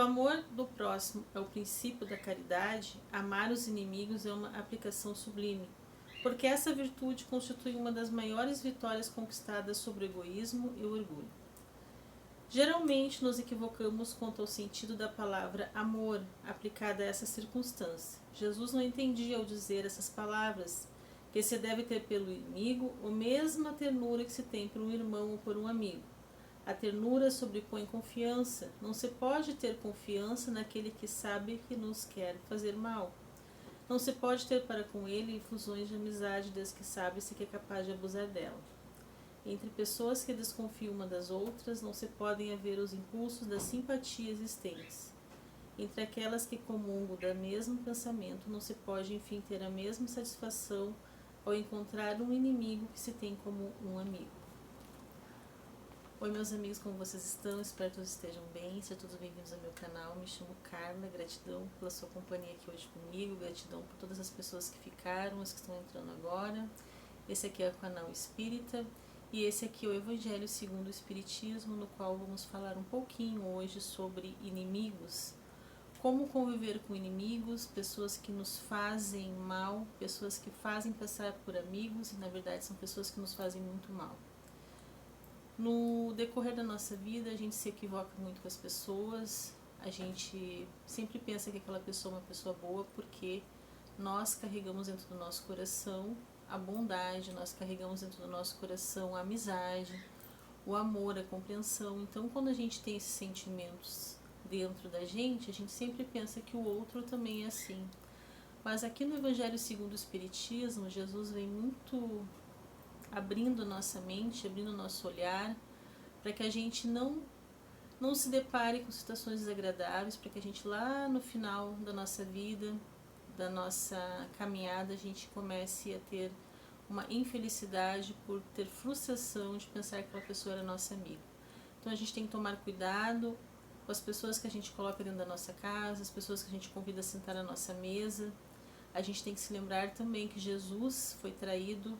amor do próximo é o princípio da caridade, amar os inimigos é uma aplicação sublime, porque essa virtude constitui uma das maiores vitórias conquistadas sobre o egoísmo e o orgulho. Geralmente nos equivocamos quanto ao sentido da palavra amor aplicada a essa circunstância. Jesus não entendia ao dizer essas palavras que se deve ter pelo inimigo a mesma ternura que se tem por um irmão ou por um amigo. A ternura sobrepõe confiança. Não se pode ter confiança naquele que sabe que nos quer fazer mal. Não se pode ter para com ele infusões de amizade das que sabe-se que é capaz de abusar dela. Entre pessoas que desconfiam uma das outras, não se podem haver os impulsos da simpatia existentes. Entre aquelas que comungam do mesmo pensamento, não se pode, enfim, ter a mesma satisfação ao encontrar um inimigo que se tem como um amigo. Oi, meus amigos, como vocês estão? Espero que todos estejam bem. Sejam todos bem-vindos ao meu canal. Me chamo Carla. Gratidão pela sua companhia aqui hoje comigo. Gratidão por todas as pessoas que ficaram, as que estão entrando agora. Esse aqui é o canal Espírita. E esse aqui é o Evangelho segundo o Espiritismo, no qual vamos falar um pouquinho hoje sobre inimigos. Como conviver com inimigos, pessoas que nos fazem mal, pessoas que fazem passar por amigos e na verdade são pessoas que nos fazem muito mal. No decorrer da nossa vida a gente se equivoca muito com as pessoas, a gente sempre pensa que aquela pessoa é uma pessoa boa porque nós carregamos dentro do nosso coração a bondade, nós carregamos dentro do nosso coração a amizade, o amor, a compreensão. Então, quando a gente tem esses sentimentos dentro da gente, a gente sempre pensa que o outro também é assim. Mas aqui no Evangelho segundo o Espiritismo, Jesus vem muito abrindo nossa mente, abrindo nosso olhar, para que a gente não se depare com situações desagradáveis, para que a gente lá no final da nossa vida, da nossa caminhada, a gente comece a ter uma infelicidade por ter frustração de pensar que aquela pessoa era nossa amiga. Então a gente tem que tomar cuidado com as pessoas que a gente coloca dentro da nossa casa, as pessoas que a gente convida a sentar à nossa mesa. A gente tem que se lembrar também que Jesus foi traído,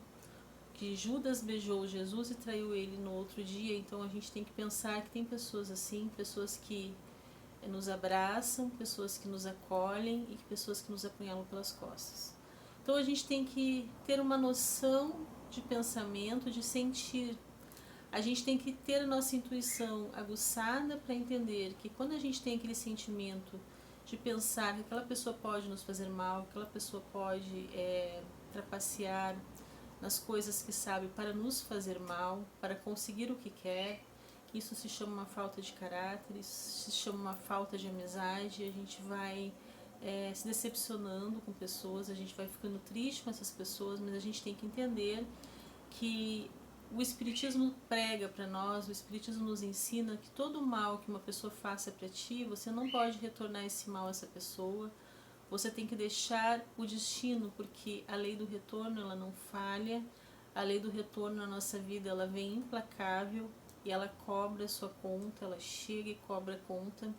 que Judas beijou Jesus e traiu ele no outro dia. Então a gente tem que pensar que tem pessoas assim, pessoas que nos abraçam, pessoas que nos acolhem e pessoas que nos apunhalam pelas costas. Então a gente tem que ter uma noção de pensamento, de sentir. A gente tem que ter a nossa intuição aguçada para entender que quando a gente tem aquele sentimento de pensar que aquela pessoa pode nos fazer mal, que aquela pessoa pode trapacear nas coisas que sabe para nos fazer mal, para conseguir o que quer, isso se chama uma falta de caráter, isso se chama uma falta de amizade. A gente vai se decepcionando com pessoas, a gente vai ficando triste com essas pessoas, mas a gente tem que entender que o Espiritismo prega para nós, o Espiritismo nos ensina que todo mal que uma pessoa faça para ti, você não pode retornar esse mal a essa pessoa, você tem que deixar o destino, porque a lei do retorno ela não falha, a lei do retorno na nossa vida ela vem implacável, e ela cobra a sua conta, ela chega e cobra a conta,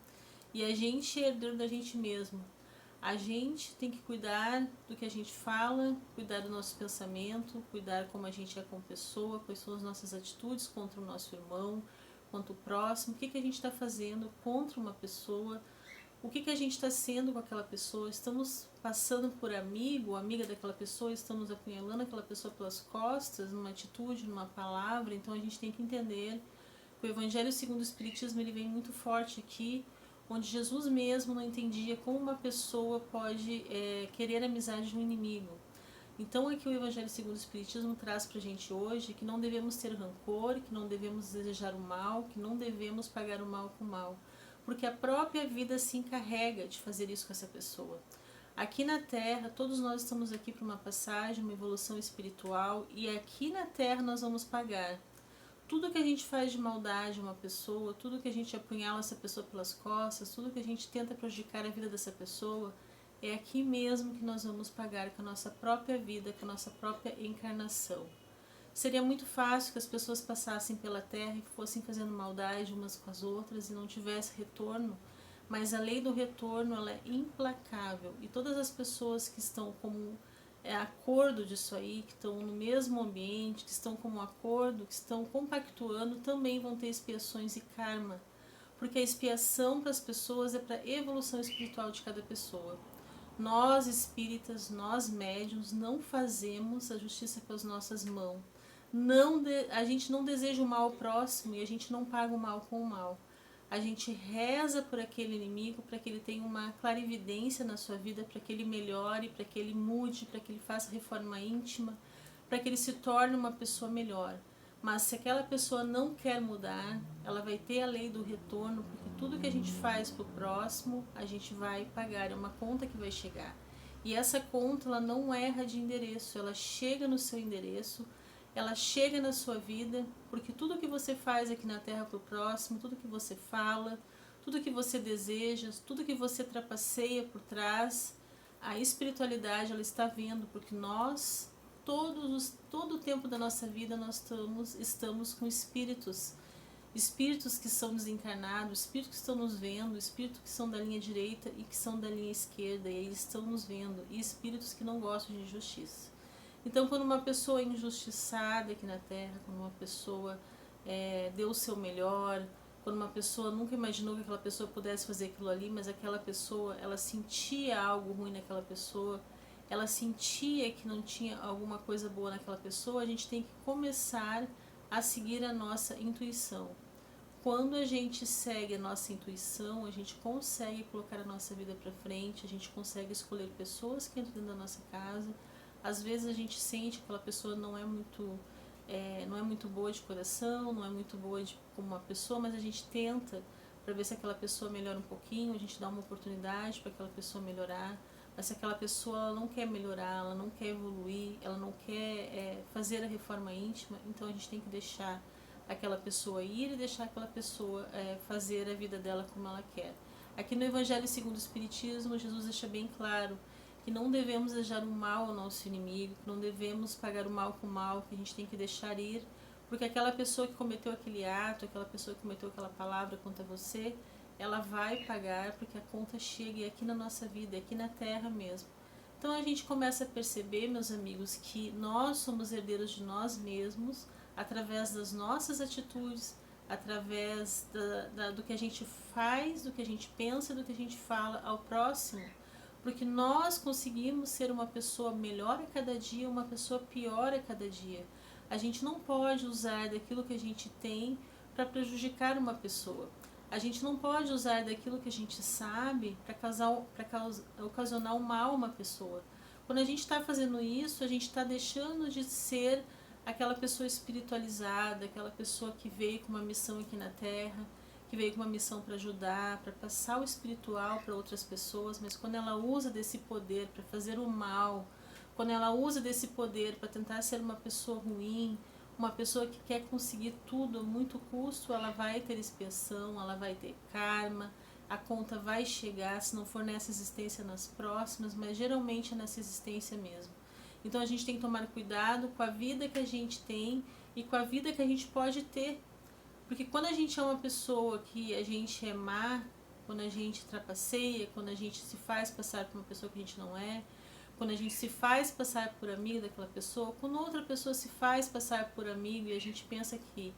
e a gente é herdeiro da gente mesmo. A gente tem que cuidar do que a gente fala, cuidar do nosso pensamento, cuidar como a gente é como pessoa, quais são as nossas atitudes contra o nosso irmão, contra o próximo, o que a gente está fazendo contra uma pessoa, o que a gente está sendo com aquela pessoa, estamos passando por amigo ou amiga daquela pessoa, estamos apunhalando aquela pessoa pelas costas, numa atitude, numa palavra. Então a gente tem que entender que o Evangelho segundo o Espiritismo ele vem muito forte aqui, onde Jesus mesmo não entendia como uma pessoa pode querer a amizade de um inimigo. Então aqui o Evangelho segundo o Espiritismo traz para a gente hoje que não devemos ter rancor, que não devemos desejar o mal, que não devemos pagar o mal com o mal, porque a própria vida se encarrega de fazer isso com essa pessoa. Aqui na Terra, todos nós estamos aqui para uma passagem, uma evolução espiritual, e aqui na Terra nós vamos pagar. Tudo que a gente faz de maldade a uma pessoa, tudo que a gente apunhala essa pessoa pelas costas, tudo que a gente tenta prejudicar a vida dessa pessoa, é aqui mesmo que nós vamos pagar com a nossa própria vida, com a nossa própria encarnação. Seria muito fácil que as pessoas passassem pela Terra e fossem fazendo maldade umas com as outras e não tivesse retorno, mas a lei do retorno ela é implacável, e todas as pessoas que estão como acordo disso aí, que estão no mesmo ambiente, que estão como acordo, que estão compactuando, também vão ter expiações e karma, porque a expiação para as pessoas é para a evolução espiritual de cada pessoa. Nós espíritas, nós médiuns, não fazemos a justiça com as nossas mãos. A gente não deseja o mal ao próximo e a gente não paga o mal com o mal. A gente reza por aquele inimigo para que ele tenha uma clarividência na sua vida, para que ele melhore, para que ele mude, para que ele faça reforma íntima, para que ele se torne uma pessoa melhor. Mas se aquela pessoa não quer mudar, ela vai ter a lei do retorno, porque tudo que a gente faz para o próximo, a gente vai pagar, é uma conta que vai chegar. E essa conta, ela não erra de endereço, ela chega no seu endereço, ela chega na sua vida, porque tudo que você faz aqui na Terra para o próximo, tudo que você fala, tudo que você deseja, tudo que você trapaceia por trás, a espiritualidade, ela está vendo, porque nós todo o tempo da nossa vida nós estamos com espíritos que são desencarnados, espíritos que estão nos vendo, espíritos que são da linha direita e que são da linha esquerda, e eles estão nos vendo, e espíritos que não gostam de injustiça. Então, quando uma pessoa é injustiçada aqui na Terra, quando uma pessoa deu o seu melhor, quando uma pessoa nunca imaginou que aquela pessoa pudesse fazer aquilo ali, mas aquela pessoa, ela sentia algo ruim naquela pessoa, ela sentia que não tinha alguma coisa boa naquela pessoa, a gente tem que começar a seguir a nossa intuição. Quando a gente segue a nossa intuição, a gente consegue colocar a nossa vida para frente, a gente consegue escolher pessoas que entram dentro da nossa casa. Às vezes a gente sente que aquela pessoa não é muito boa de coração, não é muito boa como uma pessoa, mas a gente tenta para ver se aquela pessoa melhora um pouquinho, a gente dá uma oportunidade para aquela pessoa melhorar. Mas se aquela pessoa ela não quer melhorar, ela não quer evoluir, ela não quer fazer a reforma íntima, então a gente tem que deixar aquela pessoa ir e deixar aquela pessoa fazer a vida dela como ela quer. Aqui no Evangelho segundo o Espiritismo, Jesus deixa bem claro que não devemos desejar o mal ao nosso inimigo, que não devemos pagar o mal com o mal, que a gente tem que deixar ir, porque aquela pessoa que cometeu aquele ato, aquela pessoa que cometeu aquela palavra contra você, ela vai pagar, porque a conta chega aqui na nossa vida, aqui na Terra mesmo. Então a gente começa a perceber, meus amigos, que nós somos herdeiros de nós mesmos, através das nossas atitudes, através do que a gente faz, do que a gente pensa, do que a gente fala ao próximo, porque nós conseguimos ser uma pessoa melhor a cada dia, uma pessoa pior a cada dia. A gente não pode usar daquilo que a gente tem para prejudicar uma pessoa. A gente não pode usar daquilo que a gente sabe para ocasionar um mal a uma pessoa. Quando a gente está fazendo isso, a gente está deixando de ser aquela pessoa espiritualizada, aquela pessoa que veio com uma missão aqui na Terra, que veio com uma missão para ajudar, para passar o espiritual para outras pessoas, mas quando ela usa desse poder para fazer o mal, quando ela usa desse poder para tentar ser uma pessoa ruim, uma pessoa que quer conseguir tudo a muito custo, ela vai ter expiação, ela vai ter karma, a conta vai chegar, se não for nessa existência, nas próximas, mas geralmente é nessa existência mesmo. Então a gente tem que tomar cuidado com a vida que a gente tem e com a vida que a gente pode ter. Porque quando a gente é uma pessoa que a gente é má, quando a gente trapaceia, quando a gente se faz passar por uma pessoa que a gente não é, quando a gente se faz passar por amigo daquela pessoa, quando outra pessoa se faz passar por amigo e a gente pensa que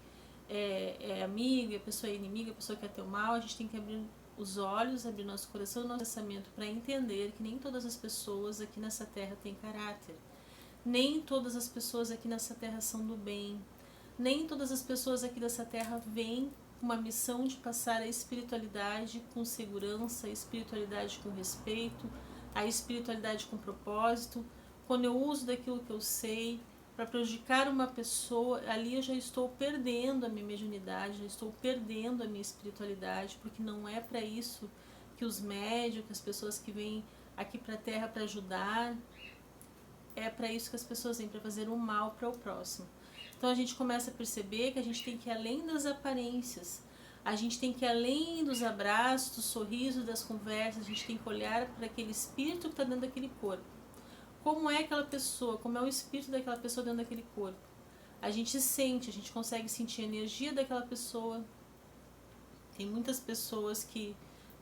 é amigo e a pessoa é inimiga, a pessoa quer ter o mal, a gente tem que abrir os olhos, abrir nosso coração e nosso pensamento para entender que nem todas as pessoas aqui nessa terra têm caráter. Nem todas as pessoas aqui nessa terra são do bem. Nem todas as pessoas aqui dessa terra vêm com uma missão de passar a espiritualidade com segurança, a espiritualidade com respeito, a espiritualidade com propósito. Quando eu uso daquilo que eu sei para prejudicar uma pessoa, ali eu já estou perdendo a minha mediunidade, já estou perdendo a minha espiritualidade, porque não é para isso que os médios, que as pessoas que vêm aqui para a Terra para ajudar, é para isso que as pessoas vêm, para fazer o mal para o próximo. Então a gente começa a perceber que a gente tem que ir além das aparências, a gente tem que ir além dos abraços, do sorriso, das conversas, a gente tem que olhar para aquele espírito que está dentro daquele corpo. Como é aquela pessoa, como é o espírito daquela pessoa dentro daquele corpo. A gente sente, a gente consegue sentir a energia daquela pessoa. Tem muitas pessoas que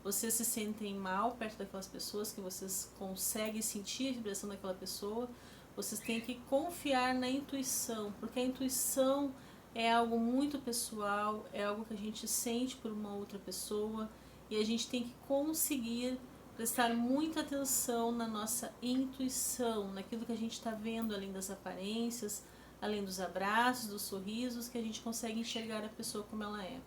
vocês se sentem mal perto daquelas pessoas, que vocês conseguem sentir a vibração daquela pessoa. Vocês têm que confiar na intuição, porque a intuição é algo muito pessoal, é algo que a gente sente por uma outra pessoa e a gente tem que conseguir prestar muita atenção na nossa intuição, naquilo que a gente está vendo além das aparências, além dos abraços, dos sorrisos, que a gente consegue enxergar a pessoa como ela é.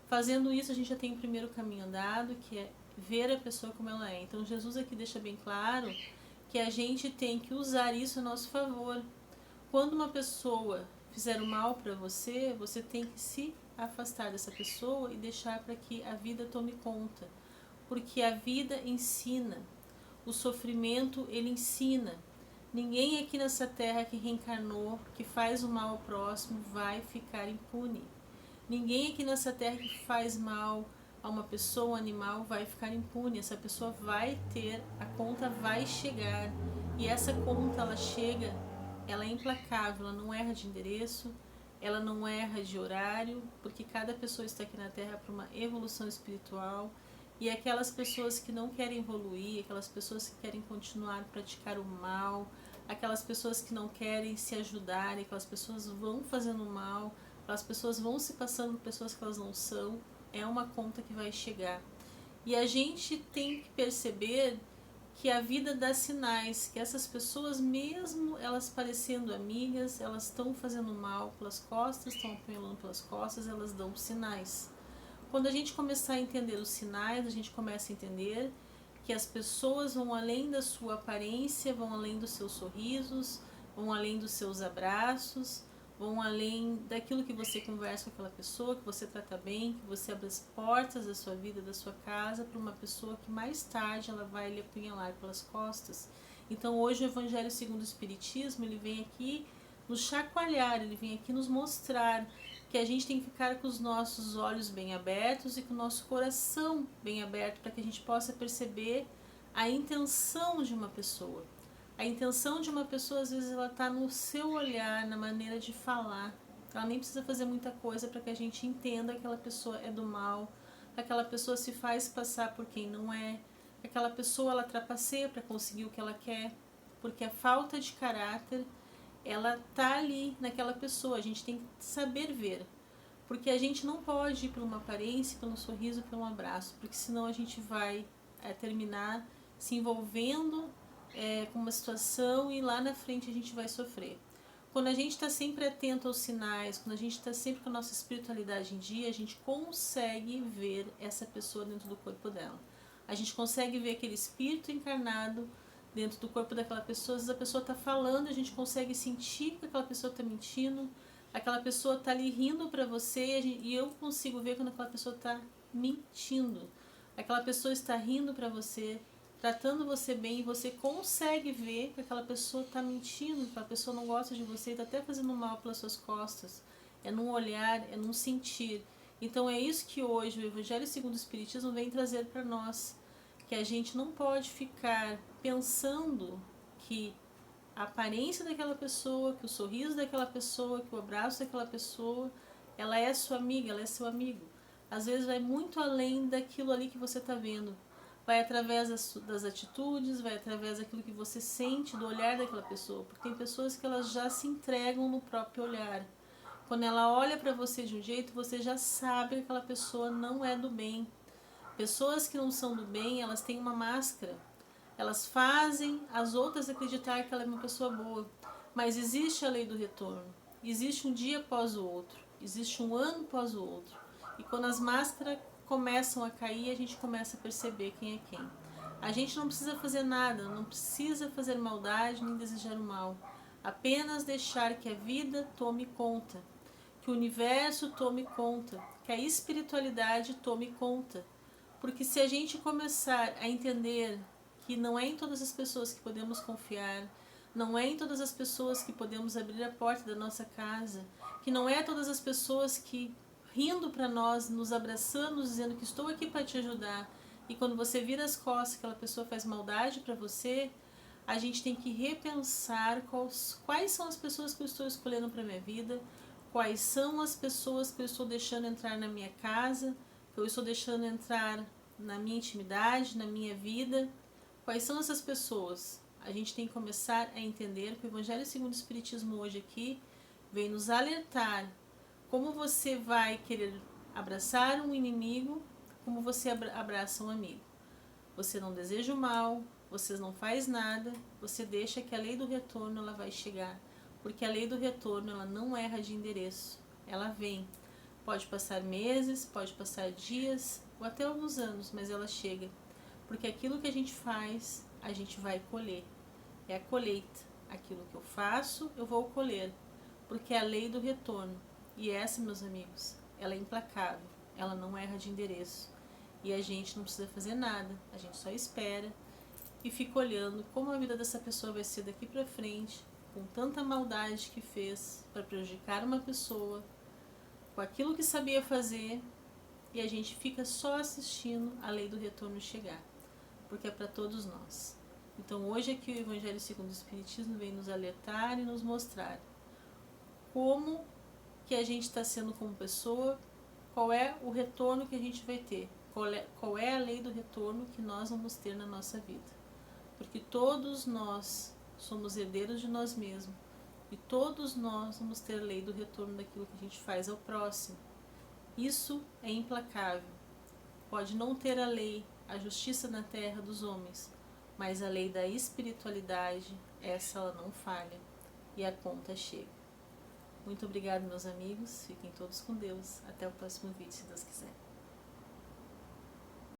Fazendo isso, a gente já tem o primeiro caminho andado, que é ver a pessoa como ela é. Então, Jesus aqui deixa bem claro que a gente tem que usar isso a nosso favor. Quando uma pessoa fizer o mal para você, você tem que se afastar dessa pessoa e deixar para que a vida tome conta. Porque a vida ensina, o sofrimento ele ensina. Ninguém aqui nessa terra que reencarnou, que faz o mal ao próximo, vai ficar impune. Ninguém aqui nessa terra que faz mal a uma pessoa, um animal, vai ficar impune. Essa pessoa vai ter, a conta vai chegar. E essa conta, ela chega, ela é implacável, ela não erra de endereço, ela não erra de horário, porque cada pessoa está aqui na Terra para uma evolução espiritual. E aquelas pessoas que não querem evoluir, aquelas pessoas que querem continuar a praticar o mal, aquelas pessoas que não querem se ajudar, aquelas pessoas vão fazendo mal, as pessoas vão se passando por pessoas que elas não são, é uma conta que vai chegar. E a gente tem que perceber que a vida dá sinais, que essas pessoas, mesmo elas parecendo amigas, elas estão fazendo mal pelas costas, estão apunhalando pelas costas, elas dão sinais. Quando a gente começar a entender os sinais, a gente começa a entender que as pessoas vão além da sua aparência, vão além dos seus sorrisos, vão além dos seus abraços, vão além daquilo que você conversa com aquela pessoa, que você trata bem, que você abre as portas da sua vida, da sua casa, para uma pessoa que mais tarde ela vai lhe apunhalar pelas costas. Então hoje o Evangelho segundo o Espiritismo, ele vem aqui nos chacoalhar, ele vem aqui nos mostrar que a gente tem que ficar com os nossos olhos bem abertos e com o nosso coração bem aberto para que a gente possa perceber a intenção de uma pessoa. A intenção de uma pessoa, às vezes, ela está no seu olhar, na maneira de falar. Ela nem precisa fazer muita coisa para que a gente entenda que aquela pessoa é do mal, que aquela pessoa se faz passar por quem não é, que aquela pessoa ela trapaceia para conseguir o que ela quer, porque a falta de caráter, ela tá ali naquela pessoa. A gente tem que saber ver, porque a gente não pode ir por uma aparência, pelo sorriso, pelo abraço, porque senão a gente vai terminar se envolvendo com uma situação e lá na frente a gente vai sofrer. Quando a gente está sempre atento aos sinais, quando a gente está sempre com a nossa espiritualidade em dia, a gente consegue ver essa pessoa dentro do corpo dela. A gente consegue ver aquele espírito encarnado dentro do corpo daquela pessoa. Às vezes a pessoa está falando, a gente consegue sentir que aquela pessoa está mentindo, aquela pessoa está ali rindo para você e eu consigo ver quando aquela pessoa está mentindo. Aquela pessoa está rindo para você, tratando você bem, e você consegue ver que aquela pessoa está mentindo, que aquela pessoa não gosta de você e está até fazendo mal pelas suas costas. É num olhar, é num sentir. Então é isso que hoje o Evangelho segundo o Espiritismo vem trazer para nós, que a gente não pode ficar pensando que a aparência daquela pessoa, que o sorriso daquela pessoa, que o abraço daquela pessoa, ela é sua amiga, ela é seu amigo. Às vezes vai muito além daquilo ali que você está vendo. Vai através das atitudes, vai através daquilo que você sente, do olhar daquela pessoa. Porque tem pessoas que elas já se entregam no próprio olhar. Quando ela olha para você de um jeito, você já sabe que aquela pessoa não é do bem. Pessoas que não são do bem, elas têm uma máscara. Elas fazem as outras acreditar que ela é uma pessoa boa. Mas existe a lei do retorno. Existe um dia após o outro. Existe um ano após o outro. E quando as máscaras começam a cair, a gente começa a perceber quem é quem. A gente não precisa fazer nada, não precisa fazer maldade nem desejar o mal. Apenas deixar que a vida tome conta, que o universo tome conta, que a espiritualidade tome conta. Porque se a gente começar a entender que não é em todas as pessoas que podemos confiar, não é em todas as pessoas que podemos abrir a porta da nossa casa, que não é todas as pessoas que rindo para nós, nos abraçando, dizendo que estou aqui para te ajudar, e quando você vira as costas, aquela pessoa faz maldade para você, a gente tem que repensar quais são as pessoas que eu estou escolhendo para minha vida, quais são as pessoas que eu estou deixando entrar na minha casa, que eu estou deixando entrar na minha intimidade, na minha vida. Quais são essas pessoas? A gente tem que começar a entender que o Evangelho segundo o Espiritismo hoje aqui vem nos alertar Como você vai querer abraçar um inimigo, como você abraça um amigo? Você não deseja o mal, você não faz nada, você deixa que a lei do retorno ela vai chegar. Porque a lei do retorno ela não erra de endereço, ela vem. Pode passar meses, pode passar dias ou até alguns anos, mas ela chega. Porque aquilo que a gente faz, a gente vai colher. É a colheita. Aquilo que eu faço, eu vou colher. Porque é a lei do retorno. E essa, meus amigos, ela é implacável. Ela não erra de endereço. E a gente não precisa fazer nada. A gente só espera e fica olhando como a vida dessa pessoa vai ser daqui pra frente, com tanta maldade que fez para prejudicar uma pessoa, com aquilo que sabia fazer, e a gente fica só assistindo a lei do retorno chegar, porque é para todos nós. Então hoje aqui o Evangelho segundo o Espiritismo vem nos alertar e nos mostrar como que a gente está sendo como pessoa, qual é o retorno que a gente vai ter, qual é a lei do retorno que nós vamos ter na nossa vida. Porque todos nós somos herdeiros de nós mesmos e todos nós vamos ter a lei do retorno daquilo que a gente faz ao próximo. Isso é implacável. Pode não ter a lei, a justiça na terra dos homens, mas a lei da espiritualidade, essa ela não falha e a conta chega. Muito obrigada, meus amigos. Fiquem todos com Deus. Até o próximo vídeo, se Deus quiser.